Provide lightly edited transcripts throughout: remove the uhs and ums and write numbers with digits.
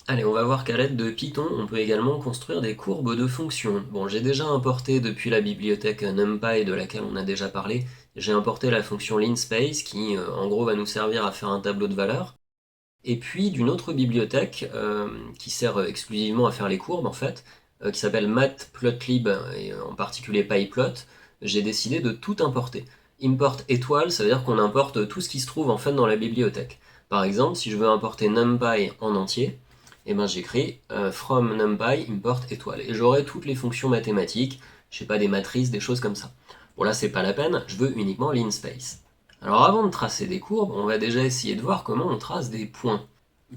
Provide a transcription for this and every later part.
Allez, on va voir qu'à l'aide de Python, on peut également construire des courbes de fonctions. Bon, j'ai déjà importé depuis la bibliothèque NumPy de laquelle on a déjà parlé, j'ai importé la fonction linspace qui en gros va nous servir à faire un tableau de valeurs. Et puis d'une autre bibliothèque qui sert exclusivement à faire les courbes en fait, qui s'appelle matplotlib et en particulier pyplot, j'ai décidé de tout importer. Import étoile, ça veut dire qu'on importe tout ce qui se trouve en fait dans la bibliothèque. Par exemple, si je veux importer numpy en entier, et ben j'écris from numpy import étoile et j'aurai toutes les fonctions mathématiques, je sais pas, des matrices, des choses comme ça. Bon là c'est pas la peine, je veux uniquement linspace. Alors avant de tracer des courbes, on va déjà essayer de voir comment on trace des points.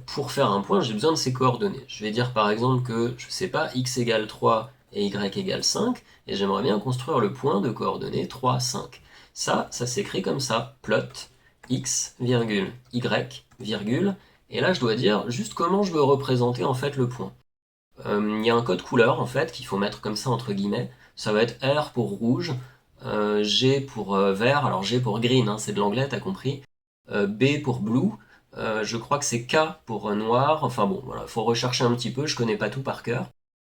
Pour faire un point, j'ai besoin de ses coordonnées. Je vais dire par exemple que, je sais pas, x égale 3 et y égale 5, et j'aimerais bien construire le point de coordonnées 3, 5. Ça s'écrit comme ça, plot x, virgule, y, virgule, et là je dois dire juste comment je veux représenter en fait le point. Il y a un code couleur en fait qu'il faut mettre comme ça entre guillemets. Ça va être R pour rouge, G pour vert, alors G pour green, hein, c'est de l'anglais, t'as compris. B pour blue, je crois que c'est K pour noir. Enfin bon, voilà, faut rechercher un petit peu, je connais pas tout par cœur.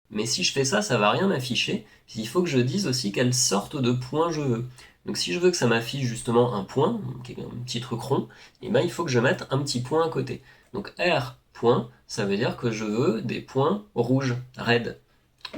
Mais si je fais ça, ça va rien m'afficher. Il faut que je dise aussi quelle sorte de point je veux. Donc si je veux que ça m'affiche justement un point, un petit truc rond, et ben il faut que je mette un petit point à côté. Donc R point, ça veut dire que je veux des points rouges, red.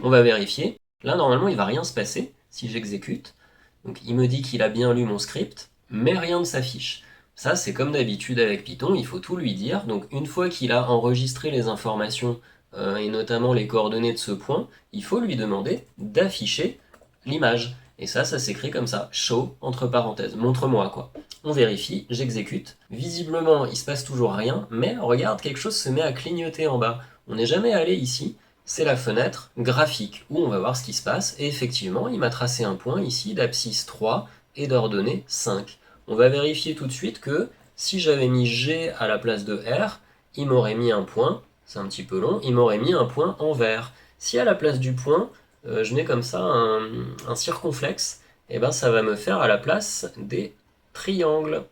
On va vérifier. Là normalement il va rien se passer si j'exécute. Donc il me dit qu'il a bien lu mon script, mais rien ne s'affiche. Ça c'est comme d'habitude avec Python, il faut tout lui dire. Donc une fois qu'il a enregistré les informations et notamment les coordonnées de ce point, il faut lui demander d'afficher l'image. Et ça s'écrit comme ça, show entre parenthèses, montre-moi quoi. On vérifie, j'exécute. Visiblement, il se passe toujours rien, mais regarde, quelque chose se met à clignoter en bas. On n'est jamais allé ici, c'est la fenêtre graphique où on va voir ce qui se passe. Et effectivement, il m'a tracé un point ici d'abscisse 3 et d'ordonnée 5. On va vérifier tout de suite que si j'avais mis G à la place de R, il m'aurait mis un point, c'est un petit peu long, il m'aurait mis un point en vert. Si à la place du point, je mets comme ça un circonflexe, et ben ça va me faire à la place des triangles.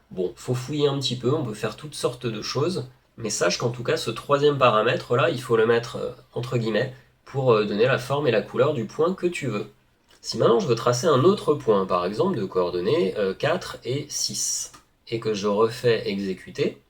Bon, faut fouiller un petit peu, on peut faire toutes sortes de choses, mais sache qu'en tout cas, ce troisième paramètre-là, il faut le mettre entre guillemets pour donner la forme et la couleur du point que tu veux. Si maintenant je veux tracer un autre point, par exemple de coordonnées 4 et 6, et que je refais exécuter,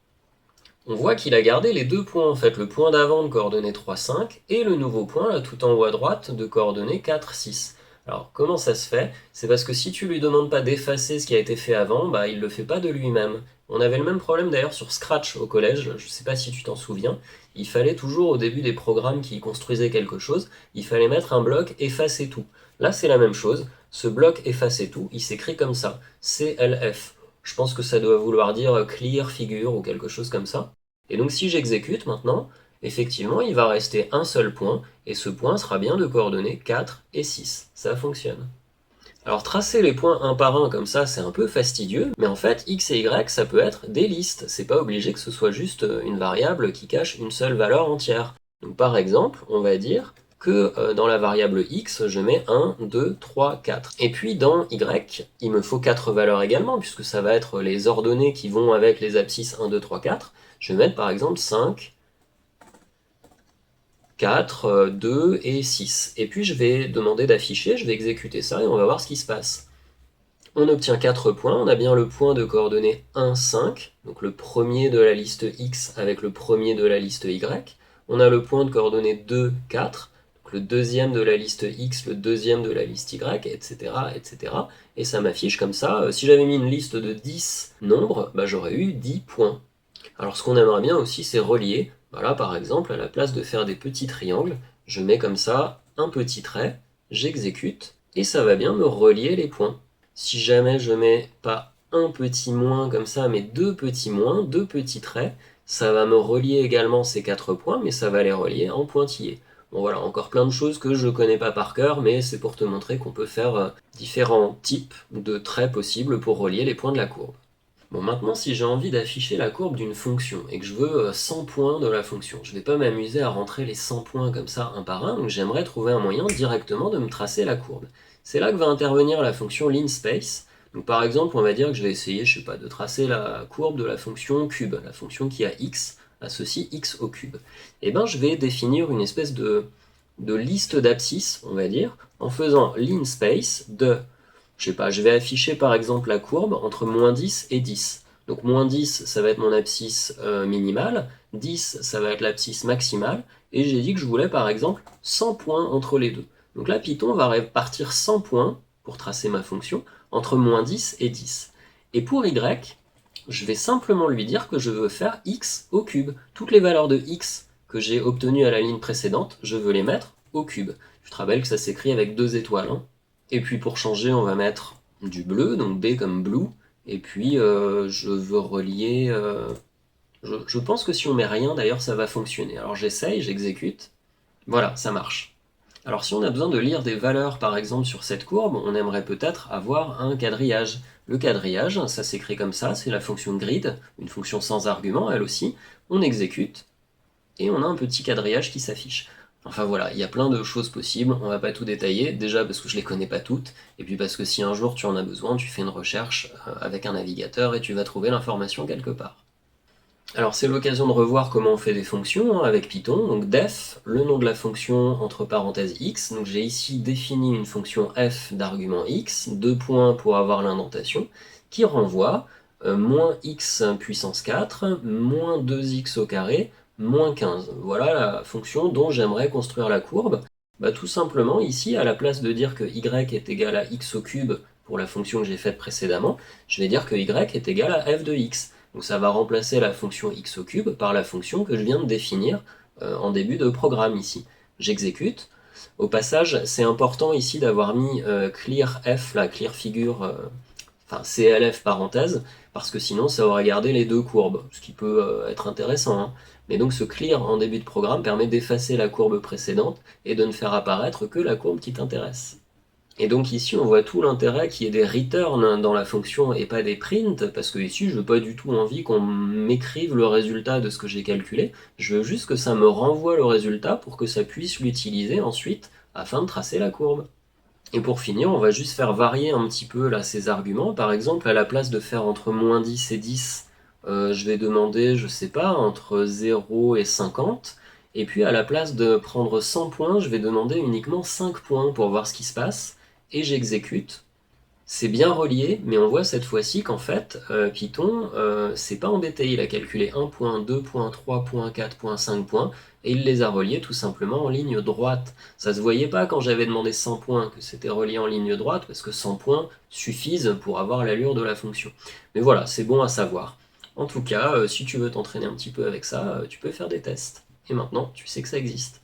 on voit qu'il a gardé les deux points en fait, le point d'avant de coordonnées 3, 5 et le nouveau point là tout en haut à droite de coordonnées 4, 6. Alors comment ça se fait? C'est parce que si tu lui demandes pas d'effacer ce qui a été fait avant, bah il le fait pas de lui-même. On avait le même problème d'ailleurs sur Scratch au collège, je sais pas si tu t'en souviens, il fallait toujours au début des programmes qui construisaient quelque chose, il fallait mettre un bloc effacer tout. Là c'est la même chose, ce bloc effacer tout, il s'écrit comme ça, CLF. Je pense que ça doit vouloir dire clear figure ou quelque chose comme ça. Et donc si j'exécute maintenant, effectivement, il va rester un seul point, et ce point sera bien de coordonnées 4 et 6. Ça fonctionne. Alors tracer les points un par un comme ça, c'est un peu fastidieux, mais en fait, x et y, ça peut être des listes. C'est pas obligé que ce soit juste une variable qui cache une seule valeur entière. Donc par exemple, on va dire que dans la variable x, je mets 1, 2, 3, 4. Et puis dans y, il me faut 4 valeurs également, puisque ça va être les ordonnées qui vont avec les abscisses 1, 2, 3, 4. Je vais mettre par exemple 5, 4, 2 et 6. Et puis je vais demander d'afficher, je vais exécuter ça et on va voir ce qui se passe. On obtient 4 points, on a bien le point de coordonnées 1, 5, donc le premier de la liste X avec le premier de la liste Y. On a le point de coordonnées 2, 4, donc le deuxième de la liste X, le deuxième de la liste Y, etc. etc. Et ça m'affiche comme ça. Si j'avais mis une liste de 10 nombres, bah, j'aurais eu 10 points. Alors ce qu'on aimerait bien aussi, c'est relier. Voilà, par exemple, à la place de faire des petits triangles, je mets comme ça un petit trait, j'exécute, et ça va bien me relier les points. Si jamais je mets pas un petit moins comme ça, mais deux petits moins, deux petits traits, ça va me relier également ces quatre points, mais ça va les relier en pointillés. Bon voilà, encore plein de choses que je connais pas par cœur, mais c'est pour te montrer qu'on peut faire différents types de traits possibles pour relier les points de la courbe. Bon, maintenant, si j'ai envie d'afficher la courbe d'une fonction et que je veux 100 points de la fonction, je ne vais pas m'amuser à rentrer les 100 points comme ça un par un, donc j'aimerais trouver un moyen directement de me tracer la courbe. C'est là que va intervenir la fonction linspace. Donc par exemple, on va dire que je vais essayer, je sais pas, de tracer la courbe de la fonction cube, la fonction qui a x à ceci x au cube. Et ben je vais définir une espèce de liste d'abscisses, on va dire, en faisant linspace de, je sais pas, je vais afficher par exemple la courbe entre moins 10 et 10. Donc moins 10, ça va être mon abscisse minimale, 10, ça va être l'abscisse maximale, et j'ai dit que je voulais par exemple 100 points entre les deux. Donc là, Python va répartir 100 points, pour tracer ma fonction, entre moins 10 et 10. Et pour y, je vais simplement lui dire que je veux faire x au cube. Toutes les valeurs de x que j'ai obtenues à la ligne précédente, je veux les mettre au cube. Je te rappelle que ça s'écrit avec 2 étoiles. Hein. Et puis pour changer, on va mettre du bleu, donc B comme blue. Et puis je veux relier... je pense que si on met rien, d'ailleurs, ça va fonctionner. Alors j'essaye, j'exécute. Voilà, ça marche. Alors si on a besoin de lire des valeurs par exemple sur cette courbe, on aimerait peut-être avoir un quadrillage. Le quadrillage, ça s'écrit comme ça, c'est la fonction grid, une fonction sans argument elle aussi. On exécute et on a un petit quadrillage qui s'affiche. Enfin voilà, il y a plein de choses possibles, on va pas tout détailler, déjà parce que je les connais pas toutes, et puis parce que si un jour tu en as besoin, tu fais une recherche avec un navigateur et tu vas trouver l'information quelque part. Alors c'est l'occasion de revoir comment on fait des fonctions hein, avec Python. Donc def, le nom de la fonction entre parenthèses x. Donc j'ai ici défini une fonction f d'argument x, 2 points pour avoir l'indentation, qui renvoie moins x puissance 4, moins 2x au carré, moins 15. Voilà la fonction dont j'aimerais construire la courbe. Bah, tout simplement ici, à la place de dire que y est égal à x au cube pour la fonction que j'ai faite précédemment, je vais dire que y est égal à f de x. Donc ça va remplacer la fonction x au cube par la fonction que je viens de définir en début de programme ici. J'exécute. Au passage, c'est important ici d'avoir mis clear f, la clear figure, enfin CLF parenthèse, parce que sinon ça aurait gardé les deux courbes, ce qui peut être intéressant. Hein. Mais donc ce clear en début de programme permet d'effacer la courbe précédente et de ne faire apparaître que la courbe qui t'intéresse. Et donc ici, on voit tout l'intérêt qu'il y ait des return dans la fonction et pas des print, parce que ici, je n'ai pas du tout envie qu'on m'écrive le résultat de ce que j'ai calculé. Je veux juste que ça me renvoie le résultat pour que ça puisse l'utiliser ensuite afin de tracer la courbe. Et pour finir, on va juste faire varier un petit peu là, ces arguments. Par exemple, à la place de faire entre moins 10 et 10, je vais demander, je sais pas, entre 0 et 50. Et puis à la place de prendre 100 points, je vais demander uniquement 5 points pour voir ce qui se passe et j'exécute. C'est bien relié, mais on voit cette fois-ci qu'en fait, Python, c'est pas embêté. Il a calculé 1 point, 2 points, 3 points, 4 points, 5 points, et il les a reliés tout simplement en ligne droite. Ça se voyait pas quand j'avais demandé 100 points que c'était relié en ligne droite, parce que 100 points suffisent pour avoir l'allure de la fonction. Mais voilà, c'est bon à savoir. En tout cas, si tu veux t'entraîner un petit peu avec ça, tu peux faire des tests. Et maintenant, tu sais que ça existe.